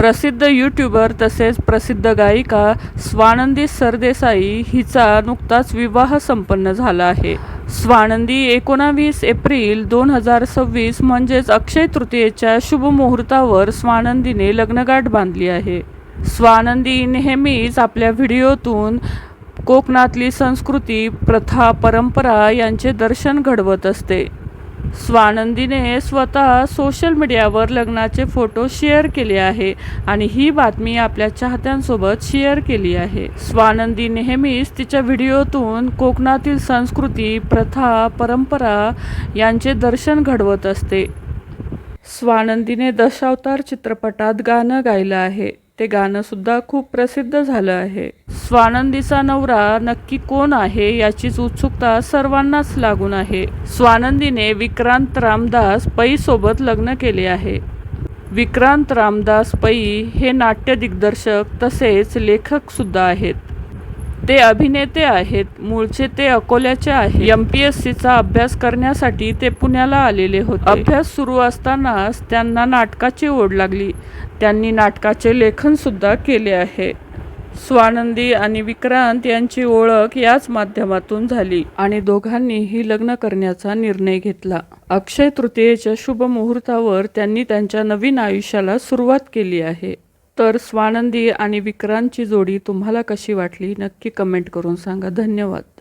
प्रसिद्ध यूट्यूबर तसेच प्रसिद्ध गायिका स्वानंदी सरदेसाई हिचा नुकताच विवाह संपन्न झाला आहे। स्वानंदी 19 एप्रिल 2026 म्हणजेच अक्षय तृतीयेच्या शुभ मुहूर्तावर स्वानंदीने लग्नगाठ बांधली आहे। स्वानंदी नेहमीच आपल्या व्हिडिओतून कोकणातली संस्कृती, प्रथा, परंपरा यांचे दर्शन घडवत असते। स्वानंदीने स्वतः सोशल मीडियावर लग्नाचे फोटो शेअर केले आहे आणि ही बातमी आपल्या चाहत्यांसोबत शेअर केली आहे। स्वानंदी नेहमीच तिच्या व्हिडिओतून कोकणातील संस्कृती, प्रथा, परंपरा यांचे दर्शन घडवत असते। स्वानंदीने दशावतार चित्रपटात गाणं गायलं आहे। ते गाणं सुद्धा खूप प्रसिद्ध झालं आहे। स्वानंदीचा नवरा नक्की कोण आहे याचीच उत्सुकता सर्वांनाच लागून आहे। स्वानंदीने विक्रांत रामदास पै सोबत लग्न केले आहे। विक्रांत रामदास पै हे नाट्य दिग्दर्शक तसेच लेखक सुद्धा आहेत। ते अभिनेते आहेत। मूळचे ते अकोल्याचे आहेत। MPSCचा अभ्यास करण्यासाठी ते पुण्याला आलेले होते। अभ्यास सुरू असतानाच त्यांना नाटकाची ओढ लागली। त्यांनी नाटकाचे लेखन सुद्धा केले आहे। स्वानंदी आणि विक्रांत यांची ओळख याच माध्यमातून झाली आणि दोघांनीही लग्न करण्याचा निर्णय घेतला। अक्षय तृतीयेच्या शुभ मुहूर्तावर त्यांनी त्यांच्या नवीन आयुष्याला सुरुवात केली आहे। तर स्वानंदी आणि विक्रांतची जोडी तुम्हाला कशी वाटली नक्की कमेंट करून सांगा। धन्यवाद।